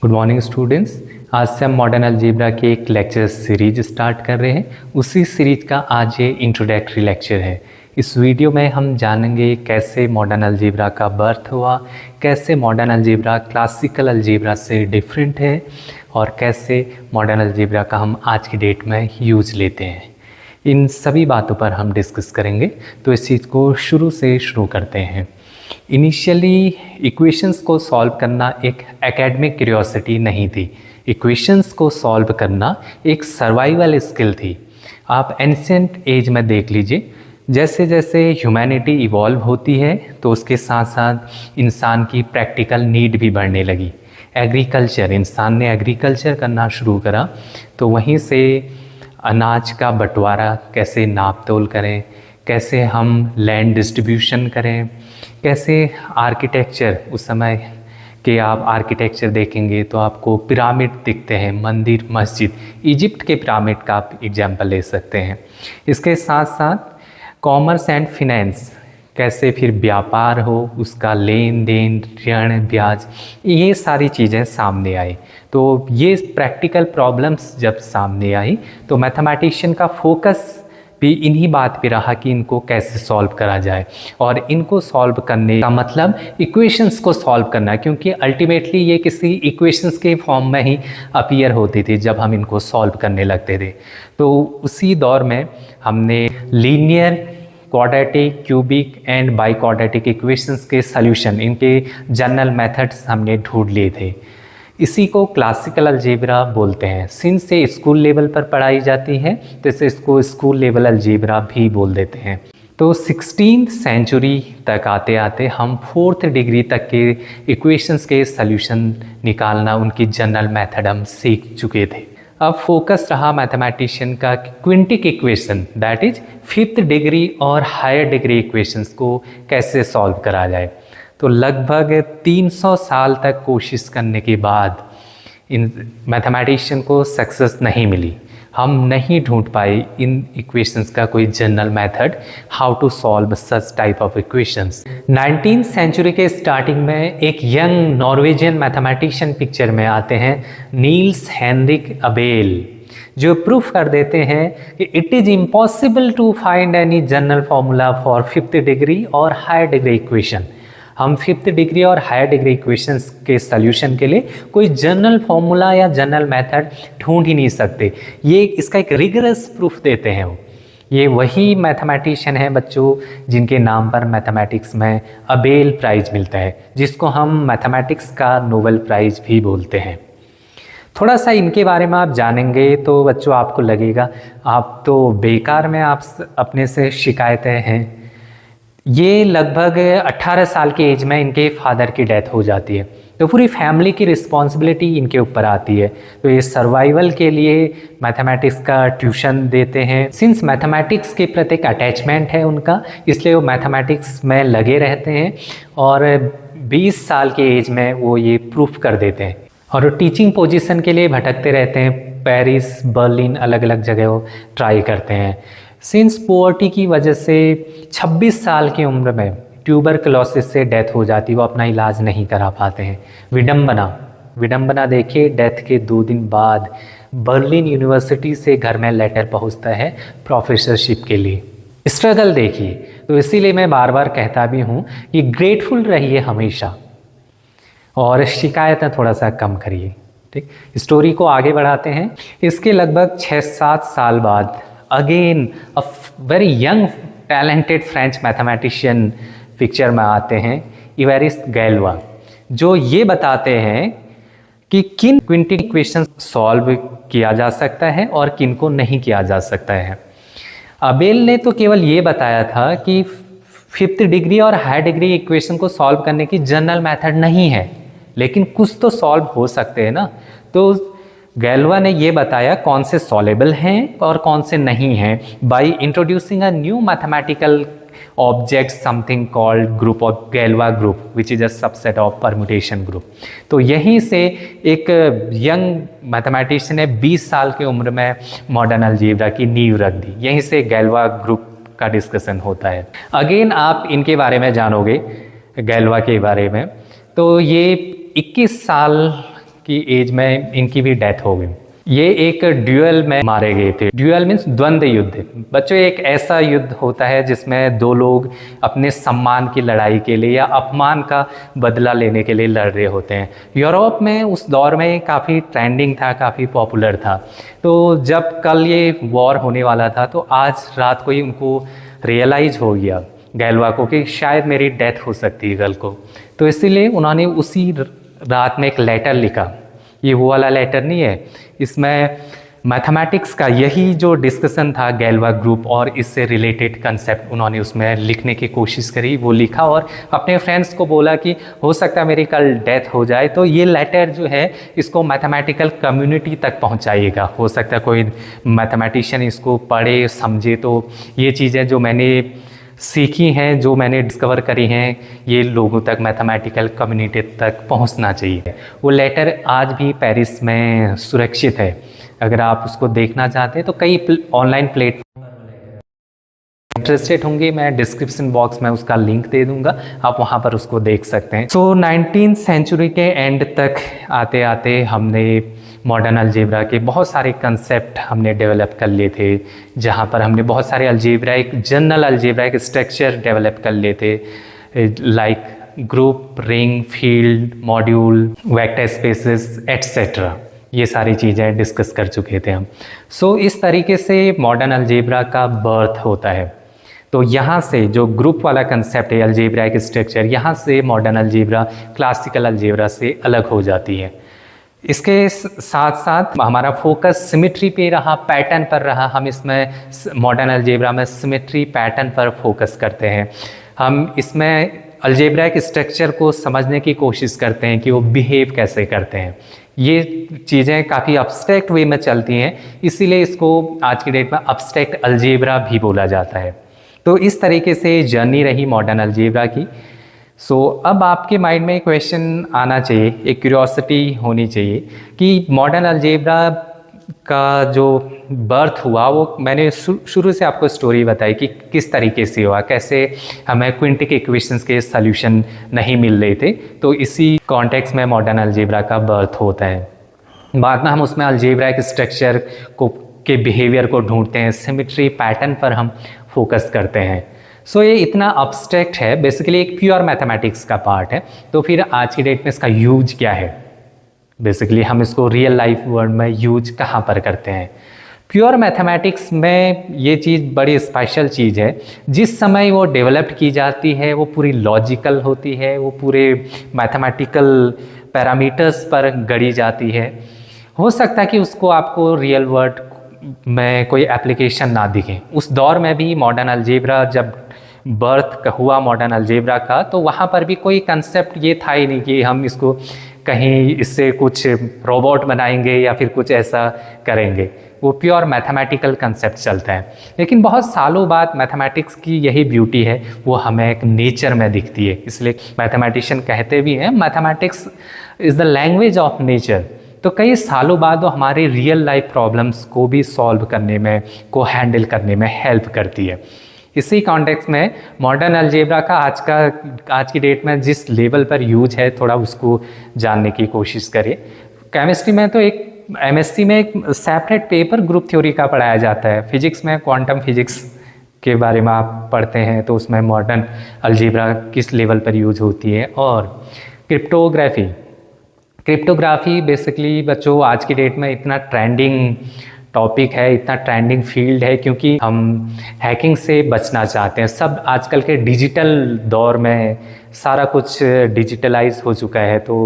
Good morning students. आज से हम मॉडर्न अलजेब्रा के एक लेक्चर सीरीज स्टार्ट कर रहे हैं। उसी सीरीज का आज ये इंट्रोडक्टरी लेक्चर है। इस वीडियो में हम जानेंगे कैसे मॉडर्न अलजेब्रा का बर्थ हुआ, कैसे मॉडर्न अलजेब्रा क्लासिकल अलजेब्रा से डिफरेंट है और कैसे मॉडर्न अलजेब्रा का हम आज की डेट में यूज लेते हैं। इन सभी बातों पर हम डिस्कस करेंगे। तो इस चीज़ को शुरू से शुरू करते हैं। इनिशियली इक्वेशंस को सॉल्व करना एक एकेडमिक क्यूरियोसिटी नहीं थी। इक्वेशंस को सॉल्व करना एक सर्वाइवल स्किल थी। आप एंशिएंट एज में देख लीजिए, जैसे जैसे ह्यूमैनिटी इवॉल्व होती है तो उसके साथ साथ इंसान की प्रैक्टिकल नीड भी बढ़ने लगी। एग्रीकल्चर, इंसान ने एग्रीकल्चर करना शुरू करा तो वहीं से अनाज का बंटवारा कैसे नाप तोल करें, कैसे हम लैंड डिस्ट्रीब्यूशन करें, कैसे आर्किटेक्चर, उस समय के आप आर्किटेक्चर देखेंगे तो आपको पिरामिड दिखते हैं, मंदिर, मस्जिद। इजिप्ट के पिरामिड का आप एग्जाम्पल ले सकते हैं। इसके साथ साथ कॉमर्स एंड फिनेंस, कैसे फिर व्यापार हो, उसका लेन देन, ऋण, ब्याज, ये सारी चीज़ें सामने आई। तो ये प्रैक्टिकल प्रॉब्लम्स जब सामने आई तो मैथमेटिशियन का फोकस भी इन्हीं बात पे रहा कि इनको कैसे सॉल्व करा जाए। और इनको सॉल्व करने का मतलब इक्वेशंस को सॉल्व करना, क्योंकि अल्टीमेटली ये किसी इक्वेशंस के फॉर्म में ही अपीयर होती थी जब हम इनको सॉल्व करने लगते थे। तो उसी दौर में हमने linear, quadratic, cubic and by quadratic equations के सॉल्यूशन, इनके जनरल मेथड्स हमने ढूंढ लिए थे। इसी को क्लासिकल अलजेब्रा बोलते हैं। सिंस से स्कूल लेवल पर पढ़ाई जाती है तो इसे इसको स्कूल लेवल अलजेब्रा भी बोल देते हैं। तो 16th सेंचुरी तक आते आते हम 4th डिग्री तक के इक्वेशंस के सॉल्यूशन निकालना, उनकी जनरल मेथड हम सीख चुके थे। अब फोकस रहा मैथमेटिशियन का quintic equation, that is 5th degree और हायर डिग्री इक्वेशंस को कैसे सॉल्व करा जाए। तो लगभग 300 साल तक कोशिश करने के बाद इन मैथमेटिशियन को सक्सेस नहीं मिली। हम नहीं ढूंढ पाए इन इक्वेशंस का कोई general method how to solve such type of equations. 19th century के स्टार्टिंग में एक यंग नॉर्वेजियन मैथमेटिशियन पिक्चर में आते हैं, नील्स हेनरिक अबेल, जो प्रूफ कर देते हैं कि it is impossible to find any general formula for 5th degree और हायर डिग्री इक्वेशन। हम 5th डिग्री और हायर डिग्री इक्वेशंस के सॉल्यूशन के लिए कोई जनरल फार्मूला या जनरल मेथड ढूंढ ही नहीं सकते। ये इसका एक रिगरस प्रूफ देते हैं वो। ये वही मैथमेटिशियन है बच्चों जिनके नाम पर मैथमेटिक्स में अबेल प्राइज़ मिलता है, जिसको हम मैथमेटिक्स का नोबेल प्राइज़ भी बोलते हैं। थोड़ा सा इनके बारे में आप जानेंगे तो बच्चों आपको लगेगा आप तो बेकार में आप अपने से शिकायतें हैं। ये लगभग 18 साल की एज में इनके फादर की डेथ हो जाती है, तो पूरी फैमिली की रिस्पॉन्सिबिलिटी इनके ऊपर आती है। तो ये सर्वाइवल के लिए मैथमेटिक्स का ट्यूशन देते हैं। सिंस मैथमेटिक्स के प्रति एक अटैचमेंट है उनका, इसलिए वो मैथमेटिक्स में लगे रहते हैं और 20 साल की एज में वो ये प्रूफ कर देते हैं। और टीचिंग पोजीशन के लिए भटकते रहते हैं, पेरिस, बर्लिन, अलग अलग जगह वो ट्राई करते हैं। सिंस पोवर्टी की वजह से 26 साल की उम्र में ट्यूबरकुलोसिस से डेथ हो जाती है, वो अपना इलाज नहीं करा पाते हैं। विडंबना देखिए, डेथ के 2 दिन बाद बर्लिन यूनिवर्सिटी से घर में लेटर पहुंचता है प्रोफेसरशिप के लिए। स्ट्रगल देखिए। तो इसीलिए मैं बार बार कहता भी हूँ कि ग्रेटफुल रहिए हमेशा और शिकायतें थोड़ा सा कम करिए। ठीक, स्टोरी को आगे बढ़ाते हैं। इसके लगभग 6-7 साल बाद again a very young talented French mathematician picture में आते हैं, इवेरिस्ट गैलोआ, जो ये बताते हैं कि किन क्विंटिक इक्वेशन सॉल्व किया जा सकता है और किन को नहीं किया जा सकता है। अबेल ने तो केवल ये बताया था कि 5th डिग्री और हायर डिग्री इक्वेशन को सॉल्व करने की जनरल मेथड नहीं है, लेकिन कुछ तो सॉल्व हो सकते हैं ना। तो गैलोआ ने ये बताया कौन से सॉल्वेबल हैं और कौन से नहीं हैं, by introducing a new mathematical object, something called group of Galois group, which is a subset of permutation group. तो यहीं से एक यंग मैथमेटिशियन ने 20 साल की उम्र में मॉडर्न अलजेब्रा की नींव रख दी। यहीं से गैलोआ ग्रुप का डिस्कशन होता है। अगेन आप इनके बारे में जानोगे, गैलोआ के बारे में। तो ये 21 साल की एज में इनकी भी डेथ हो गई। ये एक ड्यूअल में मारे गए थे। ड्यूअल मीन्स द्वंद्व युद्ध। बच्चों, एक ऐसा युद्ध होता है जिसमें दो लोग अपने सम्मान की लड़ाई के लिए या अपमान का बदला लेने के लिए लड़ रहे होते हैं। यूरोप में उस दौर में काफ़ी ट्रेंडिंग था, काफ़ी पॉपुलर था। तो जब कल ये वॉर होने वाला था तो आज रात को ही उनको रियलाइज़ हो गया गैलवा को कि शायद मेरी डेथ हो सकती है कल को। तो इसीलिए उन्होंने उसी रात में एक लेटर लिखा। ये वो वाला लेटर नहीं है, इसमें मैथमेटिक्स का यही जो डिस्कशन था गैलवा ग्रुप और इससे रिलेटेड कंसेप्ट उन्होंने उसमें लिखने की कोशिश करी, वो लिखा और अपने फ्रेंड्स को बोला कि हो सकता है मेरी कल डेथ हो जाए, तो ये लेटर जो है इसको मैथमेटिकल कम्युनिटी तक पहुंचाइएगा। हो सकता है कोई मैथमेटिशियन इसको पढ़े समझे, तो ये चीज़ें जो मैंने सीखी हैं, जो मैंने डिस्कवर करी हैं, ये लोगों तक, मैथमेटिकल कम्युनिटी तक पहुंचना चाहिए। वो लेटर आज भी पेरिस में सुरक्षित है। अगर आप उसको देखना चाहते हैं तो कई ऑनलाइन प्लेटफॉर्म इंटरेस्टेड होंगे, मैं डिस्क्रिप्शन बॉक्स में उसका लिंक दे दूंगा, आप वहाँ पर उसको देख सकते हैं। तो 19th सेंचुरी के एंड तक आते आते हमने मॉडर्न अलजेब्रा के बहुत सारे कंसेप्ट हमने डेवलप कर लिए थे, जहाँ पर हमने बहुत सारे अलजेब्रा, एक जनरल अलजेब्रा एक स्ट्रक्चर डेवलप कर लिए थे, like group, ring, field, module, vector spaces etcetera. ये सारी चीज़ें डिस्कस कर चुके थे हम। सो इस तरीके से मॉडर्न अलजेब्रा का बर्थ होता है। तो यहाँ से जो ग्रुप वाला कंसेप्ट है अलजेब्रा एक स्ट्रक्चर, यहाँ से मॉडर्न अलजेब्रा क्लासिकल अलजेब्रा से अलग हो जाती है। इसके साथ साथ हमारा फोकस सिमेट्री पे रहा, पैटर्न पर रहा। हम इसमें मॉडर्न अलजेब्रा में सिमेट्री पैटर्न पर फोकस करते हैं। हम इसमें अलजेब्रिक स्ट्रक्चर को समझने की कोशिश करते हैं कि वो बिहेव कैसे करते हैं। ये चीज़ें काफ़ी अब्स्ट्रैक्ट वे में चलती हैं, इसीलिए इसको आज की डेट में अब्स्ट्रैक्ट अलजेब्रा भी बोला जाता है। तो इस तरीके से जर्नी रही मॉडर्न अलजेब्रा की। अब आपके माइंड में एक क्वेश्चन आना चाहिए, एक क्यूरियोसिटी होनी चाहिए कि मॉडर्न अलजेब्रा का जो बर्थ हुआ वो मैंने शुरू से आपको स्टोरी बताई कि किस तरीके से हुआ, कैसे हमें क्विंटिक इक्वेशंस के सॉल्यूशन नहीं मिल रहे थे। तो इसी कॉन्टेक्स्ट में मॉडर्न अलजेब्रा का बर्थ होता है। बाद में हम उसमें अलजेब्रिक स्ट्रक्चर को के बिहेवियर को ढूंढते हैं, सिमेट्री पैटर्न पर हम फोकस करते हैं। ये इतना अब्स्ट्रैक्ट है, बेसिकली एक प्योर मैथमेटिक्स का पार्ट है। तो फिर आज की डेट में इसका यूज क्या है, बेसिकली हम इसको रियल लाइफ वर्ल्ड में यूज कहाँ पर करते हैं। प्योर मैथमेटिक्स में ये चीज़ बड़ी स्पेशल चीज़ है। जिस समय वो डेवलप की जाती है वो पूरी लॉजिकल होती है, वो पूरे मैथमेटिकल पैरामीटर्स पर गढ़ी जाती है। हो सकता है कि उसको आपको रियल वर्ल्ड में कोई एप्लीकेशन ना दिखे। उस दौर में भी मॉडर्न अलजेब्रा जब बर्थ हुआ मॉडर्न अलजेब्रा का, तो वहाँ पर भी कोई कंसेप्ट ये था ही नहीं कि हम इसको कहीं इससे कुछ रोबोट बनाएंगे या फिर कुछ ऐसा करेंगे। वो प्योर मैथमेटिकल कंसेप्ट चलता है। लेकिन बहुत सालों बाद मैथमेटिक्स की यही ब्यूटी है, वो हमें एक नेचर में दिखती है। इसलिए मैथमेटिशियन कहते भी हैं mathematics is the language of nature. तो कई सालों बाद वो हमारे रियल लाइफ प्रॉब्लम्स को भी सॉल्व करने में, को हैंडल करने में हेल्प करती है। इसी कॉन्टेक्स्ट में मॉडर्न अलजेब्रा का आज की डेट में जिस लेवल पर यूज है, थोड़ा उसको जानने की कोशिश करें। केमिस्ट्री में तो एक एमएससी में एक सेपरेट पेपर ग्रुप थ्योरी का पढ़ाया जाता है। फिजिक्स में क्वांटम फिजिक्स के बारे में आप पढ़ते हैं, तो उसमें मॉडर्न अलजेब्रा किस लेवल पर यूज होती है। और क्रिप्टोग्राफी बेसिकली बच्चों आज की डेट में इतना ट्रेंडिंग टॉपिक है, इतना ट्रेंडिंग फील्ड है, क्योंकि हम हैकिंग से बचना चाहते हैं। सब आजकल के डिजिटल दौर में सारा कुछ डिजिटलाइज हो चुका है। तो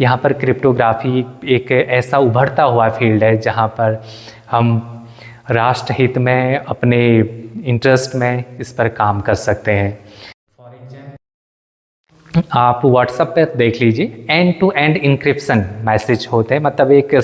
यहाँ पर क्रिप्टोग्राफी एक ऐसा उभरता हुआ फील्ड है जहाँ पर हम राष्ट्रहित में, अपने इंटरेस्ट में इस पर काम कर सकते हैं। फॉर एग्जाम्पल आप व्हाट्सएप पे देख लीजिए, end to end encryption message होते हैं। मतलब एक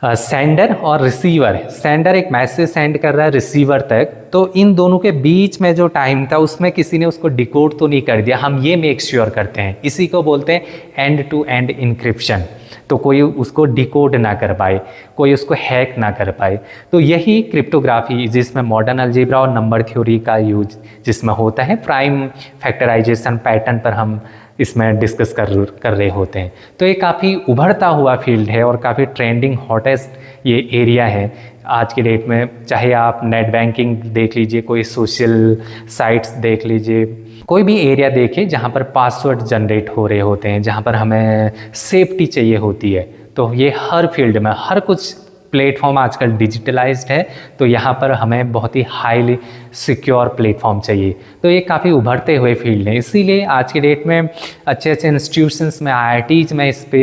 सेंडर और रिसीवर, सेंडर एक मैसेज सेंड कर रहा है रिसीवर तक, तो इन दोनों के बीच में जो टाइम था उसमें किसी ने उसको डिकोड तो नहीं कर दिया। हम ये मेक श्योर करते हैं, इसी को बोलते हैं एंड टू एंड इंक्रिप्शन। तो कोई उसको डिकोड ना कर पाए, कोई उसको हैक ना कर पाए। तो यही क्रिप्टोग्राफी, जिसमें मॉडर्न अलजेब्रा और नंबर थ्योरी का यूज जिसमें होता है, प्राइम फैक्टराइजेशन पैटर्न पर हम इसमें डिस्कस कर रहे होते हैं। तो ये काफ़ी उभरता हुआ फील्ड है और काफ़ी ट्रेंडिंग हॉटेस्ट ये एरिया है आज की डेट में। चाहे आप नेट बैंकिंग देख लीजिए, कोई सोशल साइट्स देख लीजिए, कोई भी एरिया देखिए जहाँ पर पासवर्ड जनरेट हो रहे होते हैं, जहाँ पर हमें सेफ्टी चाहिए होती है, तो ये हर फील्ड में हर कुछ प्लेटफॉर्म आजकल डिजिटलाइज्ड है, तो यहाँ पर हमें बहुत ही हाईली सिक्योर प्लेटफॉर्म चाहिए। तो ये काफ़ी उभरते हुए फील्ड है, इसीलिए आज की डेट में अच्छे अच्छे इंस्टीट्यूशंस में, IITs में इस पे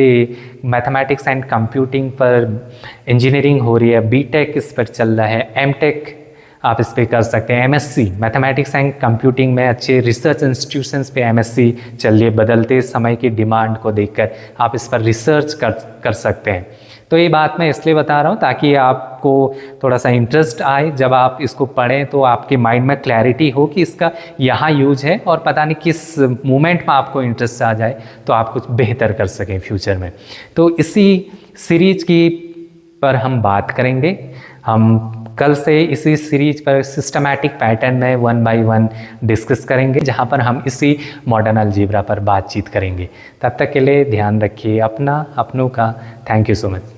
मैथमेटिक्स एंड कंप्यूटिंग पर इंजीनियरिंग हो रही है, बीटेक इस पर चल रहा है, एमटेक आप इस पर कर सकते हैं, MSc मैथमेटिक्स एंड कंप्यूटिंग में अच्छे रिसर्च इंस्टीट्यूशंस पे MSc चल रही है। बदलते समय की डिमांड को देखकर आप इस पर रिसर्च कर सकते हैं। तो ये बात मैं इसलिए बता रहा हूँ ताकि आपको थोड़ा सा इंटरेस्ट आए, जब आप इसको पढ़ें तो आपके माइंड में क्लैरिटी हो कि इसका यहाँ यूज है, और पता नहीं किस मोमेंट में आपको इंटरेस्ट आ जाए तो आप कुछ बेहतर कर सकें फ्यूचर में। तो इसी सीरीज की पर हम बात करेंगे। हम कल से इसी सीरीज पर सिस्टमैटिक पैटर्न में 1 बाय 1 डिस्कस करेंगे, जहाँ पर हम इसी मॉडर्न अलजेब्रा पर बातचीत करेंगे। तब तक के लिए ध्यान रखिए अपना, अपनों का। Thank you so much.